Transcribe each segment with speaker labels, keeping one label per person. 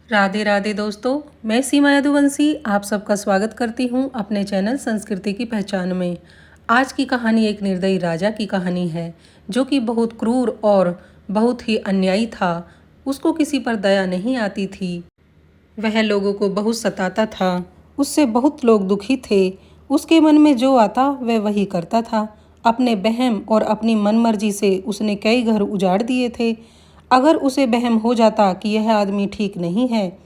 Speaker 1: राधे राधे दोस्तों, मैं सीमा यदुवंशी आप सबका स्वागत करती हूँ अपने चैनल संस्कृति की पहचान में। आज की कहानी एक निर्दयी राजा की कहानी है जो कि बहुत क्रूर और बहुत ही अन्यायी था। उसको किसी पर दया नहीं आती थी। वह लोगों को बहुत सताता था। उससे बहुत लोग दुखी थे। उसके मन में जो आता वह वही करता था। अपने बहम और अपनी मनमर्जी से उसने कई घर उजाड़ दिए थे। अगर उसे बहम हो जाता कि यह आदमी ठीक नहीं है,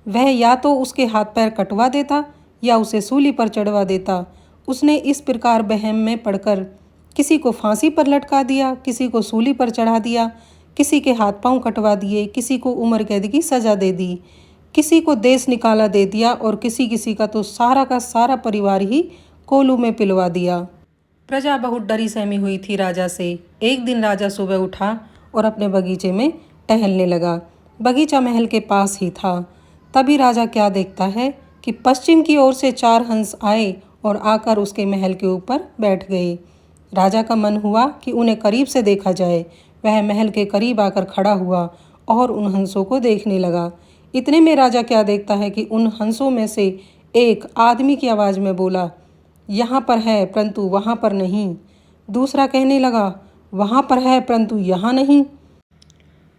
Speaker 1: वह या तो उसके हाथ पैर कटवा देता या उसे सूली पर चढ़वा देता। उसने इस प्रकार बहम में पड़कर किसी को फांसी पर लटका दिया, किसी को सूली पर चढ़ा दिया, किसी के हाथ पांव कटवा दिए, किसी को उम्र कैद की सजा दे दी, किसी को देश निकाला दे दिया और किसी किसी का तो सारा का सारा परिवार ही कोलू में पिलवा दिया। प्रजा बहुत डरी सहमी हुई थी राजा से। एक दिन राजा सुबह उठा और अपने बगीचे में टहलने लगा। बगीचा महल के पास ही था। तभी राजा क्या देखता है कि पश्चिम की ओर से 4 हंस आए और आकर उसके महल के ऊपर बैठ गए। राजा का मन हुआ कि उन्हें करीब से देखा जाए। वह महल के करीब आकर खड़ा हुआ और उन हंसों को देखने लगा। इतने में राजा क्या देखता है कि उन हंसों में से एक आदमी की आवाज़ में बोला, यहाँ पर है परंतु वहाँ पर नहीं। दूसरा कहने लगा, वहाँ पर है परंतु यहाँ नहीं।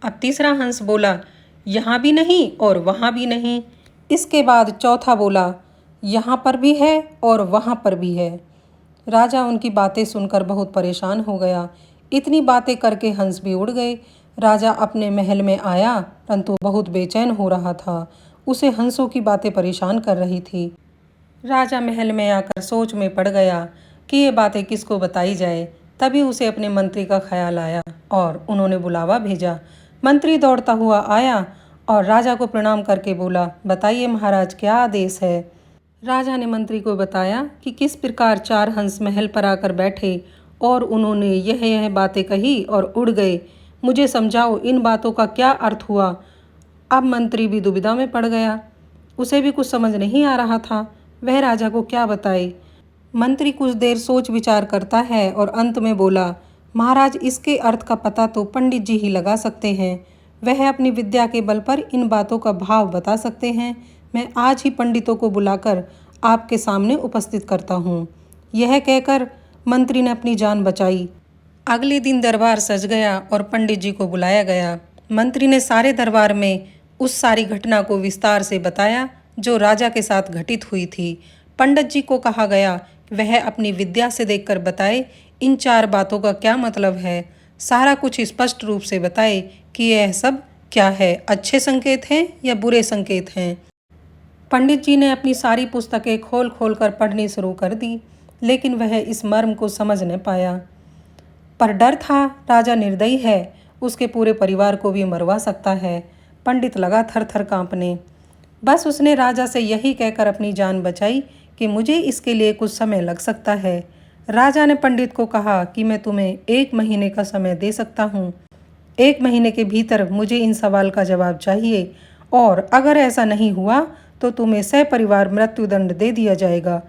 Speaker 1: अब तीसरा हंस बोला, यहाँ भी नहीं और वहाँ भी नहीं। इसके बाद चौथा बोला, यहाँ पर भी है और वहाँ पर भी है। राजा उनकी बातें सुनकर बहुत परेशान हो गया। इतनी बातें करके हंस भी उड़ गए। राजा अपने महल में आया परंतु बहुत बेचैन हो रहा था। उसे हंसों की बातें परेशान कर रही थी। राजा महल में आकर सोच में पड़ गया कि ये बातें किसको बताई जाए। तभी उसे अपने मंत्री का ख्याल आया और उन्होंने बुलावा भेजा। मंत्री दौड़ता हुआ आया और राजा को प्रणाम करके बोला, बताइए महाराज, क्या आदेश है। राजा ने मंत्री को बताया कि किस प्रकार 4 हंस महल पर आकर बैठे और उन्होंने यह बातें कही और उड़ गए। मुझे समझाओ इन बातों का क्या अर्थ हुआ। अब मंत्री भी दुविधा में पड़ गया। उसे भी कुछ समझ नहीं आ रहा था वह राजा को क्या बताए। मंत्री कुछ देर सोच विचार करता है और अंत में बोला, महाराज, इसके अर्थ का पता तो पंडित जी ही लगा सकते हैं। वह अपनी विद्या के बल पर इन बातों का भाव बता सकते हैं। मैं आज ही पंडितों को बुलाकर आपके सामने उपस्थित करता हूँ। यह कहकर मंत्री ने अपनी जान बचाई। अगले दिन दरबार सज गया और पंडित जी को बुलाया गया। मंत्री ने सारे दरबार में उस सारी घटना को विस्तार से बताया जो राजा के साथ घटित हुई थी। पंडित जी को कहा गया वह अपनी विद्या से देखकर बताए इन 4 बातों का क्या मतलब है। सारा कुछ स्पष्ट रूप से बताए कि यह सब क्या है, अच्छे संकेत हैं या बुरे संकेत हैं। पंडित जी ने अपनी सारी पुस्तकें खोल खोल कर पढ़नी शुरू कर दी, लेकिन वह इस मर्म को समझ न पाया। पर डर था, राजा निर्दयी है, उसके पूरे परिवार को भी मरवा सकता है। पंडित लगा थर थर कांपने। बस उसने राजा से यही कहकर अपनी जान बचाई कि मुझे इसके लिए कुछ समय लग सकता है। राजा ने पंडित को कहा कि मैं तुम्हें 1 महीने का समय दे सकता हूँ। 1 महीने के भीतर मुझे इन सवाल का जवाब चाहिए और अगर ऐसा नहीं हुआ तो तुम्हें सपरिवार मृत्युदंड दे दिया जाएगा।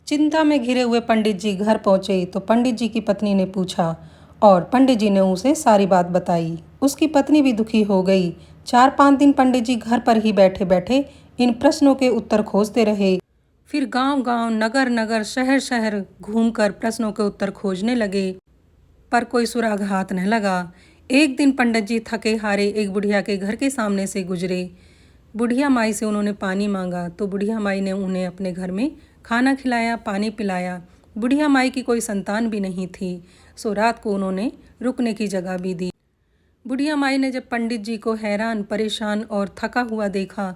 Speaker 1: चिंता में घिरे हुए पंडित जी घर पहुंचे तो पंडित जी की पत्नी ने पूछा और पंडित जी ने उसे सारी बात बताई। उसकी पत्नी भी दुखी हो गई। 4-5 दिन पंडित जी घर पर ही बैठे बैठे इन प्रश्नों के उत्तर खोजते रहे। फिर गांव-गांव, नगर-नगर, शहर-शहर घूमकर प्रश्नों के उत्तर खोजने लगे, पर कोई सुराग हाथ न लगा। एक दिन पंडित जी थके हारे एक बुढ़िया के घर के सामने से गुजरे। बुढ़िया माई से उन्होंने पानी मांगा तो बुढ़िया माई ने उन्हें अपने घर में खाना खिलाया, पानी पिलाया। बुढ़िया माई की कोई संतान भी नहीं थी, सो रात को उन्होंने रुकने की जगह भी दी। बुढ़िया माई ने जब पंडित जी को हैरान, परेशान और थका हुआ देखा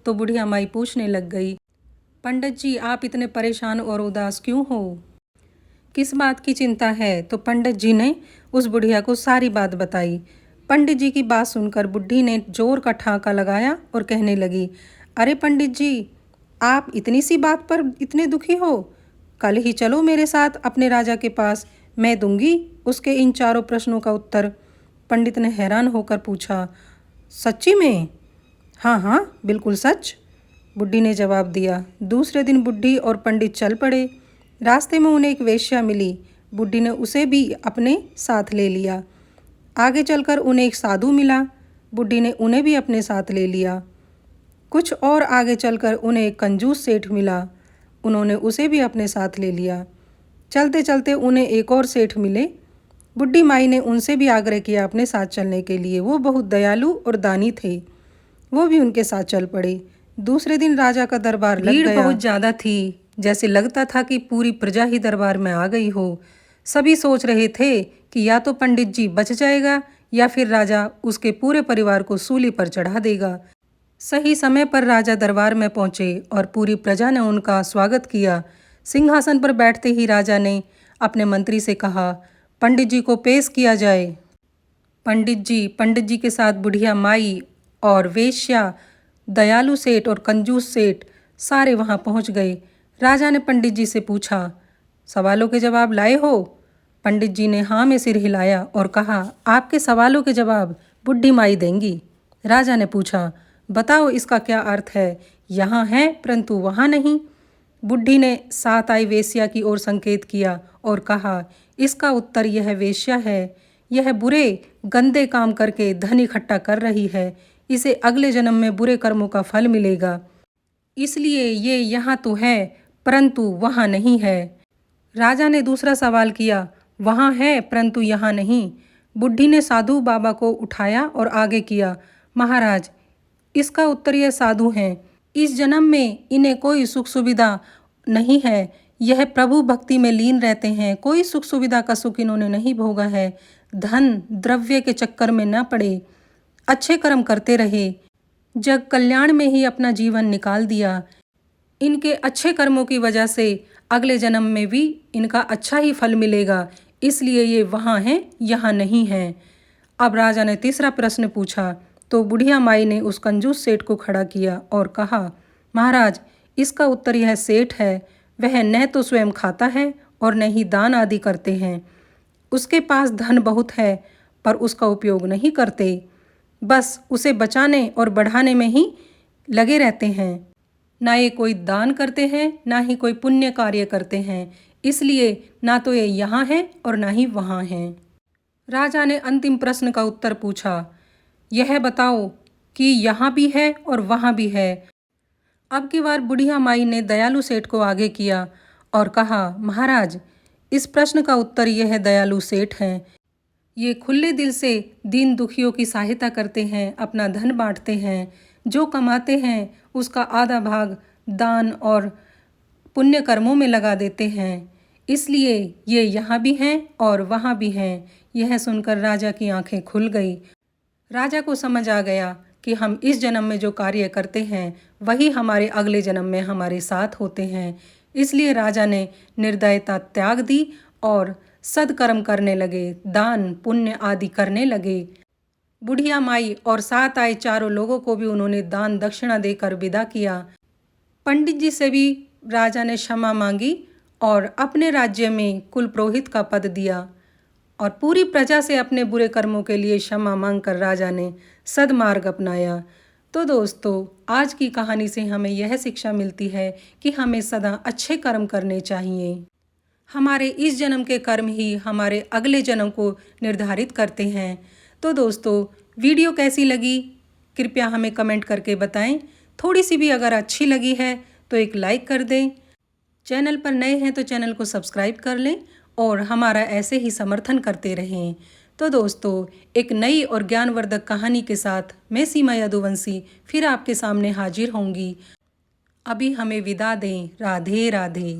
Speaker 1: तो बुढ़िया माई पूछने लग गई, पंडित जी, आप इतने परेशान और उदास क्यों हो? किस बात की चिंता है? तो पंडित जी ने उस बुढ़िया को सारी बात बताई। पंडित जी की बात सुनकर बुढ़ी ने जोर का ठाका लगाया और कहने लगी, अरे पंडित जी, आप इतनी सी बात पर इतने दुखी हो? कल ही चलो मेरे साथ अपने राजा के पास, मैं दूंगी उसके इन 4 प्रश्नों का उत्तर। पंडित ने हैरान होकर पूछा, सच्ची में? हाँ हाँ, बिल्कुल सच, बुढ़ी ने जवाब दिया। दूसरे दिन बुढ़ी और पंडित चल पड़े। रास्ते में उन्हें एक वेश्या मिली। बुढ़ी ने उसे भी अपने साथ ले लिया। आगे चलकर उन्हें एक साधु मिला। बुढ़ी ने उन्हें भी अपने साथ ले लिया। कुछ और आगे चलकर उन्हें एक कंजूस सेठ मिला। उन्होंने उसे भी अपने साथ ले लिया। चलते चलते उन्हें एक और सेठ मिले। बुढ़ी माई ने उनसे भी आग्रह किया अपने साथ चलने के लिए। वो बहुत दयालु और दानी थे। वो भी उनके साथ चल पड़े। दूसरे दिन राजा का दरबार लग गया। भीड़ बहुत ज़्यादा थी, जैसे लगता था कि पूरी प्रजा ही दरबार में आ गई हो। सभी सोच रहे थे कि या तो पंडित जी बच जाएगा या फिर राजा उसके पूरे परिवार को सूली पर चढ़ा देगा। सही समय पर राजा दरबार में पहुंचे और पूरी प्रजा ने उनका स्वागत किया। सिंहासन पर बैठते ही राजा ने अपने मंत्री से कहा, पंडित जी को पेश किया जाए। पंडित जी के साथ बुढ़िया माई और वेश्या, दयालु सेठ और कंजूस सेठ सारे वहां पहुंच गए। राजा ने पंडित जी से पूछा, सवालों के जवाब लाए हो? पंडित जी ने हाँ में सिर हिलाया और कहा, आपके सवालों के जवाब बुढ़ी माई देंगी। राजा ने पूछा, बताओ इसका क्या अर्थ है? यहाँ है परंतु वहाँ नहीं। बुढ़ी ने साथ आई वेश्या की ओर संकेत किया और कहा, इसका उत्तर यह वेश्या है। यह बुरे गंदे काम करके धन इकट्ठा कर रही है। इसे अगले जन्म में बुरे कर्मों का फल मिलेगा, इसलिए ये यहाँ तो है परंतु वहाँ नहीं है। राजा ने दूसरा सवाल किया, वहाँ है परंतु यहाँ नहीं। बुढ़ी ने साधु बाबा को उठाया और आगे किया, महाराज इसका उत्तर यह साधु हैं। इस जन्म में इन्हें कोई सुख सुविधा नहीं है। यह प्रभु भक्ति में लीन रहते हैं। कोई सुख सुविधा का सुख इन्होंने नहीं भोगा है। धन द्रव्य के चक्कर में न पड़े, अच्छे कर्म करते रहे, जग कल्याण में ही अपना जीवन निकाल दिया। इनके अच्छे कर्मों की वजह से अगले जन्म में भी इनका अच्छा ही फल मिलेगा, इसलिए ये वहाँ हैं, यहाँ नहीं हैं। अब राजा ने तीसरा प्रश्न पूछा तो बुढ़िया माई ने उस कंजूस सेठ को खड़ा किया और कहा, महाराज इसका उत्तर यह सेठ है। वह न तो स्वयं खाता है और न ही दान आदि करते हैं। उसके पास धन बहुत है पर उसका उपयोग नहीं करते, बस उसे बचाने और बढ़ाने में ही लगे रहते हैं। ना ये कोई दान करते हैं ना ही कोई पुण्य कार्य करते हैं, इसलिए ना तो ये यहाँ हैं और ना ही वहाँ हैं। राजा ने अंतिम प्रश्न का उत्तर पूछा, यह बताओ कि यहाँ भी है और वहाँ भी है। अब की बार बुढ़िया माई ने दयालु सेठ को आगे किया और कहा, महाराज इस प्रश्न का उत्तर यह दयालु सेठ हैं। ये खुले दिल से दीन दुखियों की सहायता करते हैं, अपना धन बांटते हैं। जो कमाते हैं उसका आधा भाग दान और पुण्य कर्मों में लगा देते हैं, इसलिए ये यहाँ भी हैं और वहाँ भी हैं। यह सुनकर राजा की आंखें खुल गई। राजा को समझ आ गया कि हम इस जन्म में जो कार्य करते हैं वही हमारे अगले जन्म में हमारे साथ होते हैं। इसलिए राजा ने निर्दयता त्याग दी और सदकर्म करने लगे, दान पुण्य आदि करने लगे। बुढ़िया माई और साथ आए चारों लोगों को भी उन्होंने दान दक्षिणा देकर विदा किया। पंडित जी से भी राजा ने क्षमा मांगी और अपने राज्य में कुल पुरोहित का पद दिया और पूरी प्रजा से अपने बुरे कर्मों के लिए क्षमा मांगकर राजा ने सद्मार्ग अपनाया। तो दोस्तों, आज की कहानी से हमें यह शिक्षा मिलती है कि हमें सदा अच्छे कर्म करने चाहिए। हमारे इस जन्म के कर्म ही हमारे अगले जन्म को निर्धारित करते हैं। तो दोस्तों, वीडियो कैसी लगी कृपया हमें कमेंट करके बताएं। थोड़ी सी भी अगर अच्छी लगी है तो एक लाइक कर दें। चैनल पर नए हैं तो चैनल को सब्सक्राइब कर लें और हमारा ऐसे ही समर्थन करते रहें। तो दोस्तों, एक नई और ज्ञानवर्धक कहानी के साथ मैं सीमा यदुवंशी फिर आपके सामने हाजिर होंगी। अभी हमें विदा दें। राधे राधे।